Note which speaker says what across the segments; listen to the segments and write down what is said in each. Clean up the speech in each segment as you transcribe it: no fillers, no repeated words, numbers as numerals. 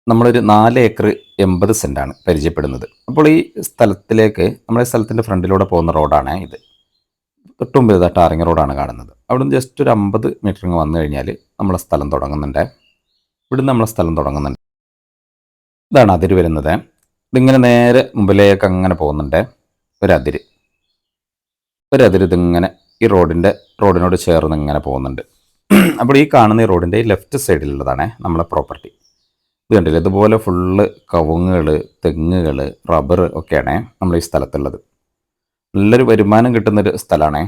Speaker 1: നമ്മളൊരു 4 ഏക്കർ 80 സെൻറ്റാണ് പരിചയപ്പെടുന്നത്. അപ്പോൾ ഈ സ്ഥലത്തിലേക്ക് നമ്മുടെ സ്ഥലത്തിൻ്റെ ഫ്രണ്ടിലൂടെ പോകുന്ന റോഡാണ് ഇത്. തൊട്ട് മുമ്പ് ഇതാ ടാറിങ് റോഡാണ് കാണുന്നത്. അവിടുന്ന് ജസ്റ്റ് ഒരു 50 മീറ്റർ ഇങ്ങ് വന്നു കഴിഞ്ഞാൽ നമ്മളെ സ്ഥലം തുടങ്ങുന്നുണ്ട്. ഇവിടുന്ന് നമ്മളെ സ്ഥലം തുടങ്ങുന്നുണ്ട്. ഇതാണ് അതിര് വരുന്നത്. ഇതിങ്ങനെ നേരെ മുമ്പിലേക്ക് അങ്ങനെ പോകുന്നുണ്ട്. ഒരതിര്. ഒരതിര് ഇതിങ്ങനെ ഈ റോഡിനോട് ചേർന്ന് ഇങ്ങനെ പോകുന്നുണ്ട്. അപ്പോൾ ഈ കാണുന്ന ഈ റോഡിൻ്റെ ലെഫ്റ്റ് സൈഡിലുള്ളതാണ് നമ്മളെ പ്രോപ്പർട്ടി. ഇത് കണ്ടില്ലേ, ഇതുപോലെ ഫുള്ള് കവുങ്ങുകൾ, തെങ്ങുകൾ, റബ്ബർ ഒക്കെയാണ് നമ്മൾ ഈ സ്ഥലത്തുള്ളത്. നല്ലൊരു വരുമാനം കിട്ടുന്നൊരു സ്ഥലമാണ്.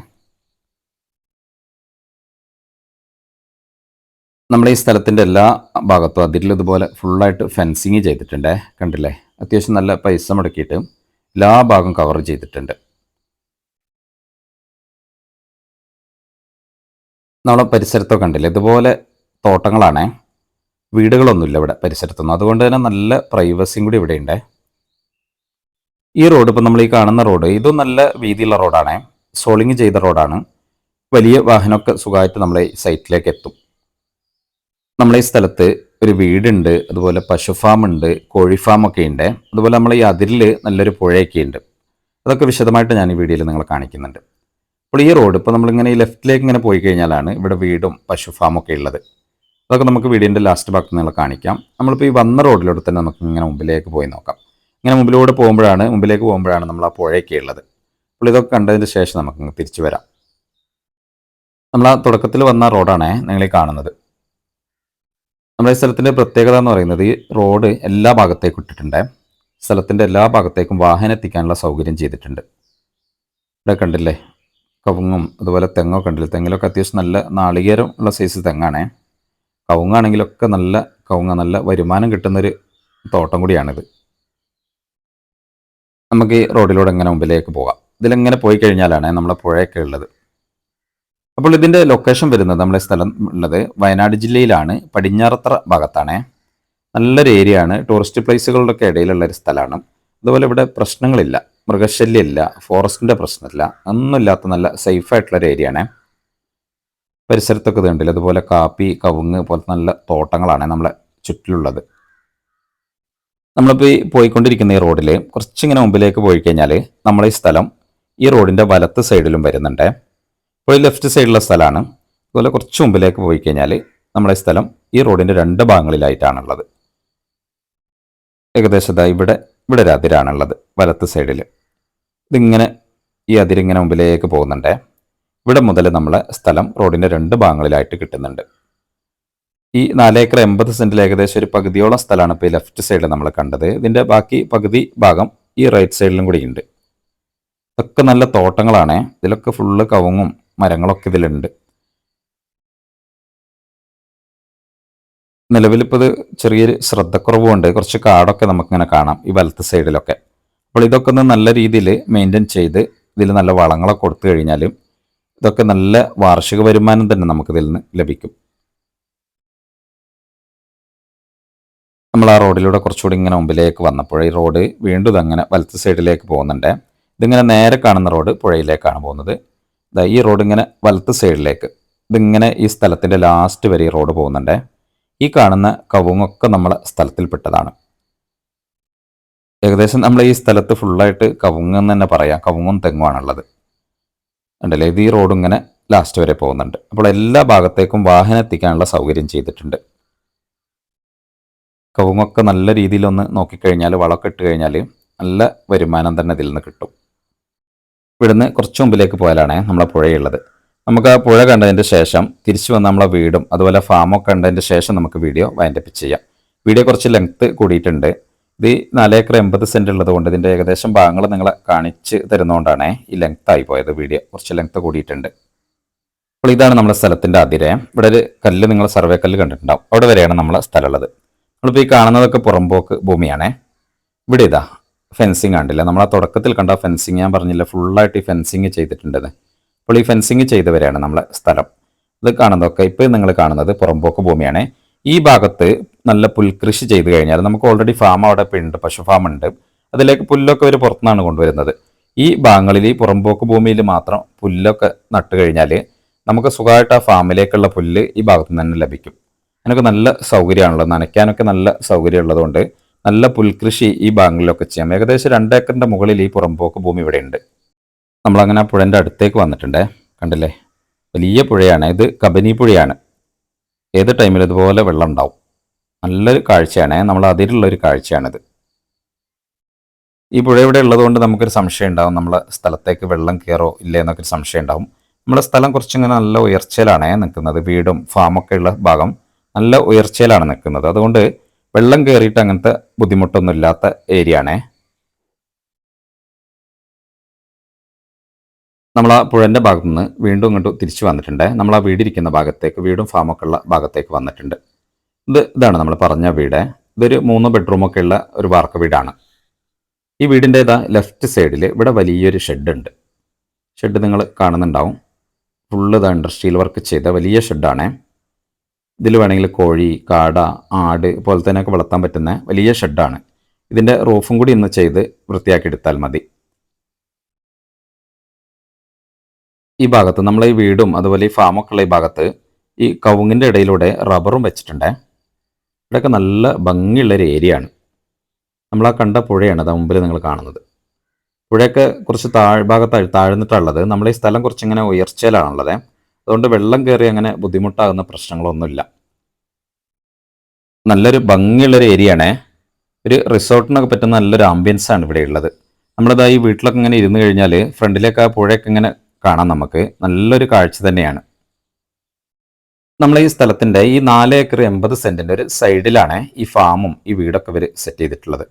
Speaker 1: നമ്മുടെ ഈ സ്ഥലത്തിൻ്റെ എല്ലാ ഭാഗത്തും അതിരിൽ ഇതുപോലെ ഫുള്ളായിട്ട് ഫെൻസിങ് ചെയ്തിട്ടുണ്ട്. കണ്ടില്ലേ, അത്യാവശ്യം നല്ല പൈസ മുടക്കിയിട്ട് എല്ലാ ഭാഗവും കവർ ചെയ്തിട്ടുണ്ട്. നമ്മളെ പരിസരത്തൊക്കെ കണ്ടില്ലേ, ഇതുപോലെ തോട്ടങ്ങളാണ്. വീടുകളൊന്നുമില്ല ഇവിടെ പരിസരത്തൊന്നും. അതുകൊണ്ട് തന്നെ നല്ല പ്രൈവസിയും കൂടി ഇവിടെയുണ്ട്. ഈ റോഡ് ഇപ്പോൾ നമ്മൾ ഈ കാണുന്ന റോഡ് ഇതും നല്ല വീതിയുള്ള റോഡാണ്. സോളിങ് ചെയ്ത റോഡാണ്. വലിയ വാഹനമൊക്കെ സുഖമായിട്ട് നമ്മളെ സൈറ്റിലേക്ക് എത്തും. നമ്മളെ ഈ സ്ഥലത്ത് ഒരു വീടുണ്ട്, അതുപോലെ പശു ഫാം ഉണ്ട്, കോഴി ഫാമൊക്കെ ഉണ്ട്. അതുപോലെ നമ്മൾ ഈ അതിരിൽ നല്ലൊരു പുഴയൊക്കെ ഉണ്ട്. അതൊക്കെ വിശദമായിട്ട് ഞാൻ ഈ വീഡിയോയിൽ നിങ്ങളെ കാണിക്കുന്നുണ്ട്. അപ്പോൾ ഈ റോഡ് ഇപ്പോൾ നമ്മളിങ്ങനെ ഈ ലെഫ്റ്റിലേക്ക് ഇങ്ങനെ പോയി കഴിഞ്ഞാലാണ് ഇവിടെ വീടും പശു ഫാമൊക്കെ ഉള്ളത്. അതൊക്കെ നമുക്ക് വീഡിയോൻ്റെ ലാസ്റ്റ് ഭാഗത്ത് നിങ്ങൾ കാണിക്കാം. നമ്മളിപ്പോൾ ഈ വന്ന റോഡിലൂടെ തന്നെ നമുക്ക് ഇങ്ങനെ മുമ്പിലേക്ക് പോയി നോക്കാം. ഇങ്ങനെ മുമ്പിലേക്ക് പോകുമ്പോഴാണ് നമ്മൾ ആ പുഴയൊക്കെ ഉള്ളത്. അപ്പോൾ ഇതൊക്കെ കണ്ടതിന് ശേഷം നമുക്ക് തിരിച്ചു വരാം. നമ്മൾ ആ തുടക്കത്തിൽ വന്ന റോഡാണ് നിങ്ങൾ ഈ കാണുന്നത്. നമ്മുടെ ഈ സ്ഥലത്തിൻ്റെ പ്രത്യേകത എന്ന് പറയുന്നത് ഈ റോഡ് എല്ലാ ഭാഗത്തേക്കും ഇട്ടിട്ടുണ്ട്. സ്ഥലത്തിൻ്റെ എല്ലാ ഭാഗത്തേക്കും വാഹനം എത്തിക്കാനുള്ള സൗകര്യം ചെയ്തിട്ടുണ്ട്. ഇവിടെ കണ്ടില്ലേ, കവുങ്ങും അതുപോലെ തെങ്ങൊക്കെ ഉണ്ടല്ലോ. തെങ്ങിലൊക്കെ അത്യാവശ്യം നല്ല നാളികേരം ഉള്ള സൈസ് തെങ്ങാണ്. കവുങ്ങാണെങ്കിലൊക്കെ നല്ല കവുങ്ങ, നല്ല വരുമാനം കിട്ടുന്നൊരു തോട്ടം കൂടിയാണിത്. നമുക്ക് ഈ റോഡിലൂടെ ഇങ്ങനെ മുമ്പിലേക്ക് പോകാം. ഇതിലെങ്ങനെ പോയി കഴിഞ്ഞാലാണ് നമ്മളെ പുഴയൊക്കെ ഉള്ളത്. അപ്പോൾ ഇതിൻ്റെ ലൊക്കേഷൻ വരുന്നത്, നമ്മളെ സ്ഥലം ഉള്ളത് വയനാട് ജില്ലയിലാണ്, പടിഞ്ഞാറത്തറ ഭാഗത്താണ്. നല്ലൊരു ഏരിയ ആണ്. ടൂറിസ്റ്റ് പ്ലേസുകളുടെയൊക്കെ ഇടയിലുള്ള ഒരു സ്ഥലമാണ്. അതുപോലെ ഇവിടെ പ്രശ്നങ്ങളില്ല, മൃഗശല്യമില്ല, ഫോറസ്റ്റിൻ്റെ പ്രശ്നമില്ല, ഒന്നുമില്ലാത്ത നല്ല സേഫായിട്ടുള്ളൊരു ഏരിയ ആണ്. പരിസരത്തൊക്കെ ഇതുണ്ടല്ലോ, അതുപോലെ കാപ്പി, കവുങ്ങ് പോലത്തെ നല്ല തോട്ടങ്ങളാണ് നമ്മളെ ചുറ്റിലുള്ളത്. നമ്മളിപ്പോൾ ഈ പോയിക്കൊണ്ടിരിക്കുന്ന ഈ റോഡിൽ കുറച്ചിങ്ങനെ മുമ്പിലേക്ക് പോയി കഴിഞ്ഞാൽ നമ്മളെ ഈ സ്ഥലം ഈ റോഡിൻ്റെ വലത്ത് സൈഡിലും വരുന്നുണ്ട്. ഇപ്പോൾ ഈ ലെഫ്റ്റ് സൈഡിലുള്ള സ്ഥലമാണ്. അതുപോലെ കുറച്ച് മുമ്പിലേക്ക് പോയി കഴിഞ്ഞാൽ നമ്മളെ സ്ഥലം ഈ റോഡിൻ്റെ 2 ഭാഗങ്ങളിലായിട്ടാണുള്ളത്. ഏകദേശം ഇവിടെ ഒരു അതിരാണുള്ളത് വലത്ത് സൈഡിൽ. ഇതിങ്ങനെ ഈ അതിരിങ്ങനെ മുമ്പിലേക്ക് പോകുന്നുണ്ട്. ഇവിടെ മുതൽ നമ്മളെ സ്ഥലം റോഡിൻ്റെ 2 ഭാഗങ്ങളിലായിട്ട് കിട്ടുന്നുണ്ട്. ഈ 4 ഏക്കർ 80 സെൻറ്റിൽ ഏകദേശം ഒരു പകുതിയോളം സ്ഥലമാണ് ഇപ്പോൾ ഈ ലെഫ്റ്റ് സൈഡിൽ നമ്മൾ കണ്ടത്. ഇതിൻ്റെ ബാക്കി പകുതി ഭാഗം ഈ റൈറ്റ് സൈഡിലും കൂടി ഉണ്ട്. ഇതൊക്കെ നല്ല തോട്ടങ്ങളാണ്. ഇതിലൊക്കെ ഫുള്ള് കവുങ്ങും മരങ്ങളൊക്കെ ഇതിലുണ്ട്. നിലവിലിപ്പോൾ ഇത് ചെറിയൊരു ശ്രദ്ധക്കുറവുണ്ട്. കുറച്ച് കാടൊക്കെ നമുക്കിങ്ങനെ കാണാം ഈ വലത്ത് സൈഡിലൊക്കെ. അപ്പോൾ ഇതൊക്കെ ഒന്ന് നല്ല രീതിയിൽ മെയിൻറ്റെയിൻ ചെയ്ത് ഇതിൽ നല്ല വളങ്ങളൊക്കെ കൊടുത്തു കഴിഞ്ഞാൽ ഇതൊക്കെ നല്ല വാർഷിക വരുമാനം തന്നെ നമുക്കിതിൽ നിന്ന് ലഭിക്കും. നമ്മൾ ആ റോഡിലൂടെ കുറച്ചുകൂടി ഇങ്ങനെ മുമ്പിലേക്ക് വന്നപ്പോൾ ഈ റോഡ് വീണ്ടും ഇതങ്ങനെ വലത്ത് സൈഡിലേക്ക് പോകുന്നുണ്ട്. ഇതിങ്ങനെ നേരെ കാണുന്ന റോഡ് പുഴയിലേക്കാണ് പോകുന്നത്. ഈ റോഡ് ഇങ്ങനെ വലത്ത് സൈഡിലേക്ക് ഇതിങ്ങനെ ഈ സ്ഥലത്തിൻ്റെ ലാസ്റ്റ് വരെ ഈ റോഡ് പോകുന്നുണ്ട്. ഈ കാണുന്ന കവുങ്ങൊക്കെ നമ്മളെ സ്ഥലത്തിൽപ്പെട്ടതാണ്. ഏകദേശം നമ്മൾ ഈ സ്ഥലത്ത് ഫുള്ളായിട്ട് കവുങ്ങെന്ന് തന്നെ പറയാം. കവുങ്ങും തെങ്ങുമാണുള്ളത്. ഉണ്ടല്ലേ, ഇത് ഈ റോഡ് ഇങ്ങനെ ലാസ്റ്റ് വരെ പോകുന്നുണ്ട്. അപ്പോൾ എല്ലാ ഭാഗത്തേക്കും വാഹനം എത്തിക്കാനുള്ള സൗകര്യം ചെയ്തിട്ടുണ്ട്. കവുങ്ങൊക്കെ നല്ല രീതിയിലൊന്ന് നോക്കിക്കഴിഞ്ഞാൽ, വളമൊക്കെ ഇട്ട് കഴിഞ്ഞാൽ നല്ല വരുമാനം തന്നെ ഇതിൽ നിന്ന് കിട്ടും. ഇവിടുന്ന് കുറച്ച് മുമ്പിലേക്ക് പോയാലാണ് നമ്മളെ പുഴയുള്ളത്. നമുക്ക് ആ പുഴ കണ്ടതിൻ്റെ ശേഷം തിരിച്ചു വന്ന് നമ്മളെ വീടും അതുപോലെ ഫാമൊക്കെ കണ്ടതിൻ്റെ ശേഷം നമുക്ക് വീഡിയോ വൈൻഡപ്പ് ചെയ്യാം. വീഡിയോ കുറച്ച് ലെങ്ത്ത് കൂടിയിട്ടുണ്ട്. ഇത് 4 ഏക്കർ 80 സെൻറ്റ് ഉള്ളത് കൊണ്ട് ഇതിൻ്റെ ഏകദേശം ഭാഗങ്ങൾ നിങ്ങളെ കാണിച്ച് തരുന്നതുകൊണ്ടാണ് ഈ ലെങ്ത്തായി പോയത്. വീഡിയോ കുറച്ച് ലെങ്ത്ത് കൂടിയിട്ടുണ്ട്. അപ്പോൾ ഇതാണ് നമ്മുടെ സ്ഥലത്തിൻ്റെ അതിരെ. ഇവിടെ ഒരു കല്ല്, നിങ്ങൾ സർവേ കല്ല് കണ്ടിട്ടുണ്ടാവും. അവിടെ വരെയാണ് നമ്മളെ സ്ഥലമുള്ളത്. നമ്മളിപ്പോൾ ഈ കാണുന്നതൊക്കെ പുറമ്പോക്ക് ഭൂമിയാണേ. ഇവിടെ ഇതാ ഫെൻസിങ് കണ്ടില്ല, നമ്മൾ ആ തുടക്കത്തിൽ കണ്ട ഫെൻസിങ് ഞാൻ പറഞ്ഞില്ല, ഫുള്ളായിട്ട് ഈ ഫെൻസിങ് ചെയ്തിട്ടുണ്ടെന്ന്. അപ്പോൾ ഈ ഫെൻസിങ് ചെയ്തവരെയാണ് നമ്മളെ സ്ഥലം. ഇത് കാണുന്നതൊക്കെ ഇപ്പോൾ നിങ്ങൾ കാണുന്നത് പുറമ്പോക്ക് ഭൂമിയാണ്. ഈ ഭാഗത്ത് നല്ല പുൽകൃഷി ചെയ്ത് കഴിഞ്ഞാൽ നമുക്ക് ഓൾറെഡി ഫാം അവിടെ ഇപ്പോൾ ഉണ്ട്, പശു ഫാം ഉണ്ട്. അതിലേക്ക് പുല്ലൊക്കെ ഒരു പുറത്തുനിന്നാണ് കൊണ്ടുവരുന്നത്. ഈ ഭാഗങ്ങളിൽ ഈ പുറമ്പോക്ക് ഭൂമിയിൽ മാത്രം പുല്ലൊക്കെ നട്ട് കഴിഞ്ഞാൽ നമുക്ക് സുഖമായിട്ട് ആ ഫാമിലേക്കുള്ള പുല്ല് ഈ ഭാഗത്തു നിന്ന് തന്നെ ലഭിക്കും. അതിനൊക്കെ നല്ല സൗകര്യമാണല്ലോ, നനയ്ക്കാനൊക്കെ നല്ല സൗകര്യം ഉള്ളതുകൊണ്ട് നല്ല പുൽകൃഷി ഈ ഭാഗങ്ങളിലൊക്കെ ചെയ്യാം. ഏകദേശം 2 ഏക്കറിൻ്റെ മുകളിൽ ഈ പുറമ്പോക്ക് ഭൂമി ഇവിടെ ഉണ്ട്. നമ്മളങ്ങനെ ആ പുഴൻ്റെ അടുത്തേക്ക് വന്നിട്ടുണ്ടേ, കണ്ടില്ലേ, വലിയ പുഴയാണ് ഇത്. കബനി പുഴയാണ്. ഏത് ടൈമിലും ഇതുപോലെ വെള്ളം ഉണ്ടാവും. നല്ലൊരു കാഴ്ചയാണ്, നമ്മൾ അതിലുള്ളൊരു കാഴ്ചയാണിത്. ഈ പുഴ ഇവിടെ ഉള്ളതുകൊണ്ട് നമുക്കൊരു സംശയം ഉണ്ടാവും, നമ്മളെ സ്ഥലത്തേക്ക് വെള്ളം കയറോ ഇല്ലേ എന്നൊക്കെ ഒരു സംശയം ഉണ്ടാവും. നമ്മുടെ സ്ഥലം കുറച്ചിങ്ങനെ നല്ല ഉയർച്ചയിലാണ് നിൽക്കുന്നത്. വീടും ഫാമൊക്കെ ഉള്ള ഭാഗം നല്ല ഉയർച്ചയിലാണ് നിൽക്കുന്നത്. അതുകൊണ്ട് വെള്ളം കയറിയിട്ട് അങ്ങനത്തെ ബുദ്ധിമുട്ടൊന്നും ഇല്ലാത്ത ഏരിയ ആണേ. നമ്മൾ ആ പുഴൻ്റെ ഭാഗത്തു നിന്ന് വീണ്ടും ഇങ്ങോട്ട് തിരിച്ചു വന്നിട്ടുണ്ട്. നമ്മൾ ആ വീടിരിക്കുന്ന ഭാഗത്തേക്ക്, വീടും ഫാമൊക്കെ ഉള്ള ഭാഗത്തേക്ക് വന്നിട്ടുണ്ട്. ഇതാണ് നമ്മൾ പറഞ്ഞ വീട്. ഇതൊരു 3 ബെഡ്റൂമൊക്കെ ഉള്ള ഒരു വാർക്ക വീടാണ്. ഈ വീടിൻ്റെ ലെഫ്റ്റ് സൈഡിൽ ഇവിടെ വലിയൊരു ഷെഡ് ഉണ്ട്. ഷെഡ് നിങ്ങൾ കാണുന്നുണ്ടാവും. ഫുള്ള് ഇൻഡസ്ട്രിയൽ വർക്ക് ചെയ്ത വലിയ ഷെഡാണ്. ഇതിൽ വേണമെങ്കിൽ കോഴി, കാട, ആട് പോലെ തന്നെയൊക്കെ വളർത്താൻ പറ്റുന്ന വലിയ ഷെഡാണ്. ഇതിൻ്റെ റൂഫും കൂടി ഇന്ന് ചെയ്ത് വൃത്തിയാക്കി എടുത്താൽ മതി. ഈ ഭാഗത്ത് നമ്മൾ ഈ വീടും അതുപോലെ ഈ ഫാമൊക്കെ ഉള്ള ഈ ഭാഗത്ത് ഈ കവുങ്ങിൻ്റെ ഇടയിലൂടെ റബ്ബറും വെച്ചിട്ടുണ്ട്. ഇവിടെയൊക്കെ നല്ല ഭംഗിയുള്ളൊരു ഏരിയ ആണ്. നമ്മളാ കണ്ട പുഴയാണ് അത് മുമ്പിൽ നിങ്ങൾ കാണുന്നത്. പുഴയൊക്കെ കുറച്ച് താഴ്ന്നിട്ടുള്ളത്. നമ്മൾ ഈ സ്ഥലം കുറച്ചിങ്ങനെ ഉയർച്ചയിലാണുള്ളത്. അതുകൊണ്ട് വെള്ളം കയറി അങ്ങനെ ബുദ്ധിമുട്ടാകുന്ന പ്രശ്നങ്ങളൊന്നുമില്ല. നല്ലൊരു ഭംഗിയുള്ളൊരു ഏരിയ ആണേ. ഒരു റിസോർട്ടിനൊക്കെ പറ്റുന്ന നല്ലൊരു ആംബിയൻസ് ആണ് ഇവിടെ ഉള്ളത്. നമ്മളിതാ ഈ വീട്ടിലൊക്കെ ഇങ്ങനെ ഇരുന്ന് കഴിഞ്ഞാൽ ഫ്രണ്ടിലേക്ക് ആ പുഴയൊക്കെ ഇങ്ങനെ കാണാം. നമുക്ക് നല്ലൊരു കാഴ്ച തന്നെയാണ്. നമ്മൾ ഈ സ്ഥലത്തിൻ്റെ ഈ 4 ഏക്കർ 80 സെൻറ്റിൻ്റെ ഒരു സൈഡിലാണ് ഈ ഫാമും ഈ വീടൊക്കെ ഇവർ സെറ്റ് ചെയ്തിട്ടുള്ളത്.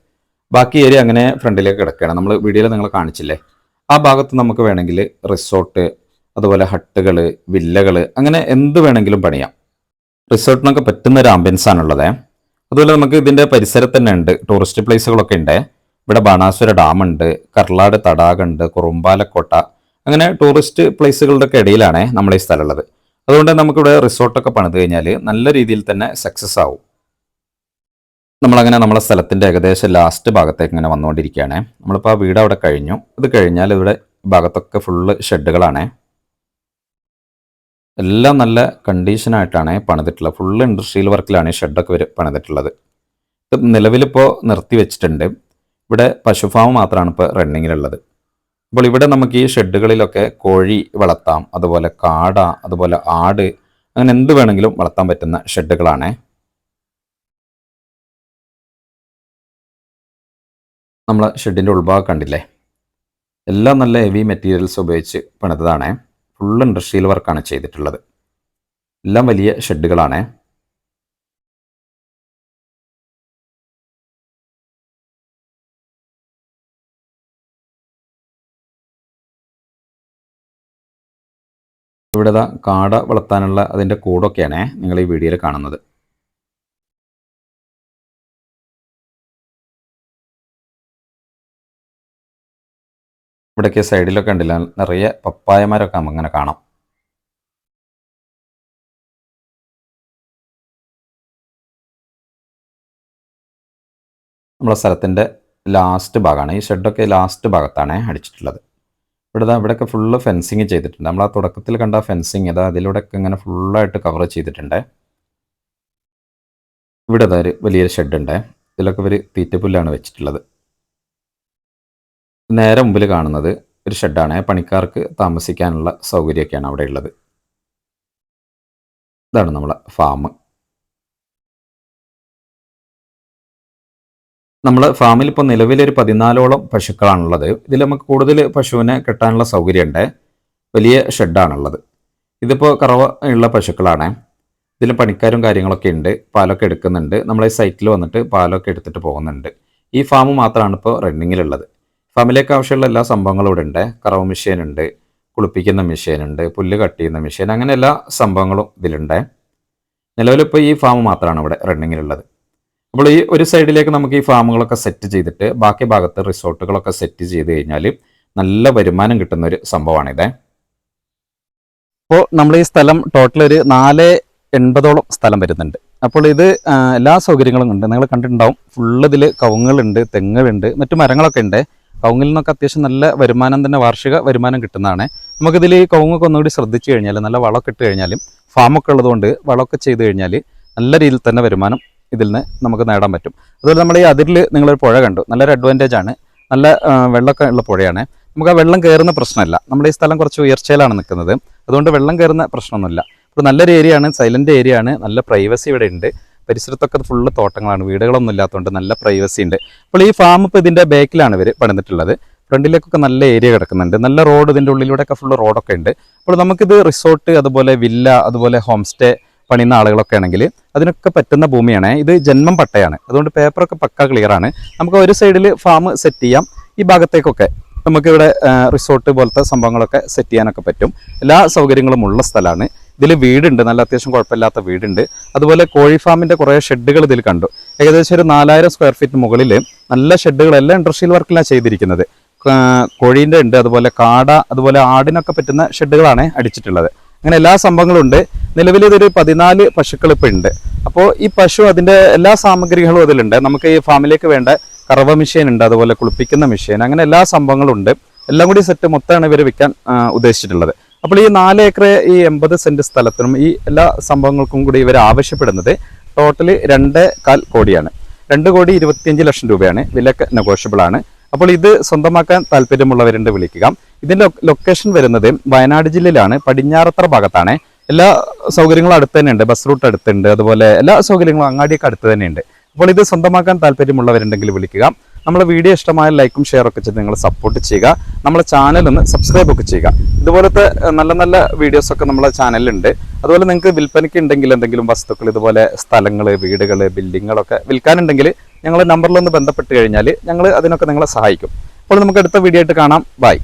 Speaker 1: ബാക്കി ഏരിയ അങ്ങനെ ഫ്രണ്ടിലേക്ക് കിടക്കുകയാണ്. നമ്മൾ വീഡിയോയിൽ നിങ്ങൾ കാണിച്ചില്ലേ, ആ ഭാഗത്ത് നമുക്ക് വേണമെങ്കിൽ റിസോർട്ട്, അതുപോലെ ഹട്ടുകൾ, വില്ലകൾ, അങ്ങനെ എന്ത് വേണമെങ്കിലും പണിയാം. റിസോർട്ടിനൊക്കെ പറ്റുന്ന ഒരു ആംബിയൻസ് ആണുള്ളത്. അതുപോലെ നമുക്ക് ഇതിൻ്റെ പരിസരത്ത് തന്നെ ഉണ്ട് ടൂറിസ്റ്റ് പ്ലേസുകളൊക്കെ ഉണ്ട്. ഇവിടെ ബാണാസുര ഡാമുണ്ട്, കർലാട് തടാകമുണ്ട്, കുറുമ്പാലക്കോട്ട, അങ്ങനെ ടൂറിസ്റ്റ് പ്ലേസുകളുടെ ഒക്കെ ഇടയിലാണ് നമ്മൾ ഈ സ്ഥലമുള്ളത്. അതുകൊണ്ട് നമുക്കിവിടെ റിസോർട്ടൊക്കെ പണിത് കഴിഞ്ഞാൽ നല്ല രീതിയിൽ തന്നെ സക്സസ് ആവും. നമ്മളങ്ങനെ നമ്മളെ സ്ഥലത്തിൻ്റെ ഏകദേശം ലാസ്റ്റ് ഭാഗത്തേക്ക് ഇങ്ങനെ വന്നുകൊണ്ടിരിക്കുകയാണ്. നമ്മളിപ്പോൾ ആ വീട് അവിടെ കഴിഞ്ഞു. ഇത് കഴിഞ്ഞാൽ ഇവിടെ ഭാഗത്തൊക്കെ ഫുള്ള് ഷെഡുകളാണ്. എല്ലാം നല്ല കണ്ടീഷനായിട്ടാണ് പണിതിട്ടുള്ളത്. ഫുള്ള് ഇൻഡസ്ട്രിയൽ വർക്കിലാണ് ഈ ഷെഡൊക്കെ ഇവർ പണിതിട്ടുള്ളത്. ഇത് നിലവിലിപ്പോൾ നിർത്തി വെച്ചിട്ടുണ്ട്. ഇവിടെ പശുഫാം മാത്രമാണ് ഇപ്പോൾ റണ്ണിങ്ങിലുള്ളത്. അപ്പോൾ ഇവിടെ നമുക്ക് ഈ ഷെഡുകളിലൊക്കെ കോഴി വളർത്താം, അതുപോലെ കാട, അതുപോലെ ആട്, അങ്ങനെ എന്ത് വേണമെങ്കിലും വളർത്താൻ പറ്റുന്ന ഷെഡുകളാണ്. നമ്മൾ ഷെഡിൻ്റെ ഉൾഭാഗം കണ്ടില്ലേ, എല്ലാം നല്ല ഹെവി മെറ്റീരിയൽസ് ഉപയോഗിച്ച് പണിതതാണ്. ഫുൾ ഇൻഡസ്ട്രിയൽ വർക്കാണ് ചെയ്തിട്ടുള്ളത്. എല്ലാം വലിയ ഷെഡുകളാണ്. ഇവിടെ കാട വളർത്താനുള്ള അതിൻ്റെ കൂടൊക്കെയാണ് നിങ്ങൾ ഈ വീഡിയോയിൽ കാണുന്നത്. ഇവിടെയൊക്കെ സൈഡിലൊക്കെ ഉണ്ടല്ല നിറയെ പപ്പായമാരൊക്കെ അങ്ങനെ കാണാം. നമ്മളെ സ്ഥലത്തിൻ്റെ ലാസ്റ്റ് ഭാഗമാണ്. ഈ ഷെഡൊക്കെ ലാസ്റ്റ് ഭാഗത്താണ് അടിച്ചിട്ടുള്ളത്. ഇവിടെയൊക്കെ ഫുള്ള് ഫെൻസിങ് ചെയ്തിട്ടുണ്ട്. നമ്മൾ ആ തുടക്കത്തിൽ കണ്ട ഫെൻസിങ് അതിലൂടെയൊക്കെ ഇങ്ങനെ ഫുള്ളായിട്ട് കവർ ചെയ്തിട്ടുണ്ട്. ഇവിടെ ഒരു വലിയൊരു ഷെഡുണ്ട്. ഇതിലൊക്കെ ഇവർ തീറ്റപ്പുല്ലാണ് വെച്ചിട്ടുള്ളത്. നേരെ മുമ്പിൽ കാണുന്നത് ഒരു ഷെഡാണ്. പണിക്കാർക്ക് താമസിക്കാനുള്ള സൗകര്യമൊക്കെയാണ് അവിടെ ഉള്ളത്. ഇതാണ് നമ്മളെ ഫാം. നമ്മൾ ഫാമിൽ ഇപ്പോൾ നിലവിലൊരു 14ഓളം പശുക്കളാണുള്ളത്. ഇതിൽ നമുക്ക് കൂടുതൽ പശുവിനെ കെട്ടാനുള്ള സൗകര്യമുണ്ട്. വലിയ ഷെഡാണുള്ളത്. ഇതിപ്പോൾ കറവ ഉള്ള പശുക്കളാണ്. ഇതിൽ പണിക്കാരും കാര്യങ്ങളൊക്കെ ഉണ്ട്. പാലൊക്കെ എടുക്കുന്നുണ്ട്. നമ്മളെ സൈറ്റിൽ വന്നിട്ട് പാലൊക്കെ എടുത്തിട്ട് പോകുന്നുണ്ട്. ഈ ഫാം മാത്രമാണ് ഇപ്പോൾ റണ്ണിങ്ങിലുള്ളത്. ഫാമിലേക്ക് ആവശ്യമുള്ള എല്ലാ സംഭവങ്ങളും ഇവിടെ ഉണ്ട്. കറവ് മെഷീൻ ഉണ്ട്, കുളിപ്പിക്കുന്ന മെഷീൻ ഉണ്ട്, പുല്ല് കട്ട് ചെയ്യുന്ന മെഷീൻ, അങ്ങനെ എല്ലാ സംഭവങ്ങളും ഇതിലുണ്ട്. നിലവിലിപ്പോൾ ഈ ഫാം മാത്രമാണ് ഇവിടെ റണ്ണിങ്ങിലുള്ളത്. അപ്പോൾ ഈ ഒരു സൈഡിലേക്ക് നമുക്ക് ഈ ഫാമുകളൊക്കെ സെറ്റ് ചെയ്തിട്ട് ബാക്കി ഭാഗത്ത് റിസോർട്ടുകളൊക്കെ സെറ്റ് ചെയ്ത് കഴിഞ്ഞാൽ നല്ല വരുമാനം കിട്ടുന്ന ഒരു സംഭവമാണിത്. അപ്പോൾ നമ്മൾ ഈ സ്ഥലം ടോട്ടൽ ഒരു 480ഓളം സ്ഥലം വരുന്നുണ്ട്. അപ്പോൾ ഇത് എല്ലാ സൗകര്യങ്ങളും ഉണ്ട്. നിങ്ങൾ കണ്ടിട്ടുണ്ടാവും. ഫുള്ള് ഇതിൽ കവുങ്ങുകളുണ്ട്, തെങ്ങുകളുണ്ട്, മറ്റു മരങ്ങളൊക്കെ ഉണ്ട്. കവുങ്ങിൽ നിന്നൊക്കെ അത്യാവശ്യം നല്ല വരുമാനം തന്നെ, വാർഷിക വരുമാനം കിട്ടുന്നതാണ്. നമുക്കിതിൽ ഈ കവുങ്ങൊക്കെ ഒന്നുകൂടി ശ്രദ്ധിച്ചു കഴിഞ്ഞാൽ, നല്ല വളമൊക്കെ ഇട്ട് കഴിഞ്ഞാലും ഫാമൊക്കെ ഉള്ളതുകൊണ്ട് വളമൊക്കെ ചെയ്ത് കഴിഞ്ഞാൽ നല്ല രീതിയിൽ തന്നെ വരുമാനം ഇതിൽ നിന്ന് നമുക്ക് നേടാൻ പറ്റും. അതുപോലെ നമ്മുടെ ഈ അതിരിൽ നിങ്ങളൊരു പുഴ കണ്ടു, നല്ലൊരു അഡ്വാൻറ്റേജ് ആണ്. നല്ല വെള്ളമൊക്കെ ഉള്ള പുഴയാണ്. നമുക്ക് ആ വെള്ളം കയറുന്ന പ്രശ്നമല്ല. നമ്മുടെ ഈ സ്ഥലം കുറച്ച് ഉയർച്ചയിലാണ് നിൽക്കുന്നത്, അതുകൊണ്ട് വെള്ളം കയറുന്ന പ്രശ്നമൊന്നുമില്ല. ഇപ്പോൾ നല്ലൊരു ഏരിയ ആണ്, സൈലൻ്റ് ഏരിയ ആണ്, നല്ല പ്രൈവസി ഇവിടെ ഉണ്ട്. പരിസരത്തൊക്കെ ഫുള്ള് തോട്ടങ്ങളാണ്, വീടുകളൊന്നും ഇല്ലാത്തതുകൊണ്ട് നല്ല പ്രൈവസി ഉണ്ട്. അപ്പോൾ ഈ ഫാം ഇപ്പോൾ ഇതിൻ്റെ ബാക്കിലാണ് ഇവർ പണിതിട്ടുള്ളത്. ഫ്രണ്ടിലേക്കൊക്കെ നല്ല ഏരിയ കിടക്കുന്നുണ്ട്, നല്ല റോഡ്, ഇതിൻ്റെ ഉള്ളിലൂടെയൊക്കെ ഫുള്ള് റോഡൊക്കെ ഉണ്ട്. അപ്പോൾ നമുക്കിത് റിസോർട്ട്, അതുപോലെ വില്ല, അതുപോലെ ഹോം സ്റ്റേ പണിയുന്ന ആളുകളൊക്കെ ആണെങ്കിൽ അതിനൊക്കെ പറ്റുന്ന ഭൂമിയാണ്. ഇത് ജന്മം പട്ടയാണ്, അതുകൊണ്ട് പേപ്പറൊക്കെ പക്ക ക്ലിയർ ആണ്. നമുക്ക് ഒരു സൈഡിൽ ഫാം സെറ്റ് ചെയ്യാം, ഈ ഭാഗത്തേക്കൊക്കെ നമുക്കിവിടെ റിസോർട്ട് പോലത്തെ സംഭവങ്ങളൊക്കെ സെറ്റ് ചെയ്യാനൊക്കെ പറ്റും. എല്ലാ സൗകര്യങ്ങളും ഉള്ള സ്ഥലമാണ്. ഇതിൽ വീടുണ്ട്, നല്ല അത്യാവശ്യം കുഴപ്പമില്ലാത്ത വീടുണ്ട്. അതുപോലെ കോഴി ഫാമിൻ്റെ കുറേ ഷെഡുകൾ ഇതിൽ കണ്ടു. ഏകദേശം ഒരു 4000 സ്ക്വയർ ഫീറ്റ് മുകളിൽ നല്ല ഷെഡുകളെല്ലാം ഇൻഡസ്ട്രിയൽ വർക്കിലാണ് ചെയ്തിരിക്കുന്നത്. കോഴീൻ്റെ ഉണ്ട്, അതുപോലെ കാട, അതുപോലെ ആടിനൊക്കെ പറ്റുന്ന ഷെഡുകളാണ് അടിച്ചിട്ടുള്ളത്. അങ്ങനെ എല്ലാ സംഭവങ്ങളും ഉണ്ട്. നിലവിൽ ഇതൊരു 14 പശുക്കൾ ഇപ്പോൾ ഉണ്ട്. അപ്പോൾ ഈ പശു അതിൻ്റെ എല്ലാ സാമഗ്രികളും അതിലുണ്ട്. നമുക്ക് ഈ ഫാമിലേക്ക് വേണ്ട കറവ മെഷീൻ ഉണ്ട്, അതുപോലെ കുളിപ്പിക്കുന്ന മെഷീൻ, അങ്ങനെ എല്ലാ സംഭവങ്ങളും ഉണ്ട്. എല്ലാം കൂടി സെറ്റ് മൊത്തമാണ് ഇവർ വിൽക്കാൻ ഉദ്ദേശിച്ചിട്ടുള്ളത്. അപ്പോൾ ഈ 4 ഏക്കർ, ഈ 80 സെൻറ്റ് സ്ഥലത്തിനും ഈ എല്ലാ സംഭവങ്ങൾക്കും കൂടി ഇവർ ആവശ്യപ്പെടുന്നത് ടോട്ടൽ 2.25 കോടിയാണ്. 2,25 ലക്ഷം രൂപയാണ്. വിലക്ക് നെഗോഷ്യബിൾ ആണ്. അപ്പോൾ ഇത് സ്വന്തമാക്കാൻ താല്പര്യമുള്ളവരുണ്ട്, വിളിക്കുക. ഇതിൻ്റെ ലൊക്കേഷൻ വരുന്നത് വയനാട് ജില്ലയിലാണ്, പടിഞ്ഞാറത്തറ ഭാഗത്താണ്. എല്ലാ സൗകര്യങ്ങളും അടുത്ത് തന്നെയുണ്ട്, ബസ് റൂട്ട് അടുത്തുണ്ട്, അതുപോലെ എല്ലാ സൗകര്യങ്ങളും അങ്ങാടിയൊക്കെ അടുത്ത് തന്നെയുണ്ട്. അപ്പോൾ ഇത് സ്വന്തമാക്കാൻ താല്പര്യമുള്ളവരുണ്ടെങ്കിൽ വിളിക്കുക. നമ്മളെ വീഡിയോ ഇഷ്ടമായ ലൈക്കും ഷെയറൊക്കെ ചെയ്ത് നിങ്ങൾ സപ്പോർട്ട് ചെയ്യുക. നമ്മളെ ചാനൽ ഒന്ന് സബ്സ്ക്രൈബ് ഒക്കെ ചെയ്യുക. ഇതുപോലത്തെ നല്ല നല്ല വീഡിയോസൊക്കെ നമ്മളെ ചാനലിലുണ്ട്. അതുപോലെ നിങ്ങൾക്ക് വിൽപ്പനയ്ക്ക് ഉണ്ടെങ്കിൽ എന്തെങ്കിലും വസ്തുക്കൾ, ഇതുപോലെ സ്ഥലങ്ങൾ, വീടുകൾ, ബിൽഡിങ്ങുകളൊക്കെ വിൽക്കാനുണ്ടെങ്കിൽ ഞങ്ങൾ നമ്പറിലൊന്ന് ബന്ധപ്പെട്ട് കഴിഞ്ഞാൽ ഞങ്ങൾ അതിനൊക്കെ നിങ്ങളെ സഹായിക്കും. അപ്പോൾ നമുക്ക് അടുത്ത വീഡിയോ ആയിട്ട് കാണാം. ബൈ.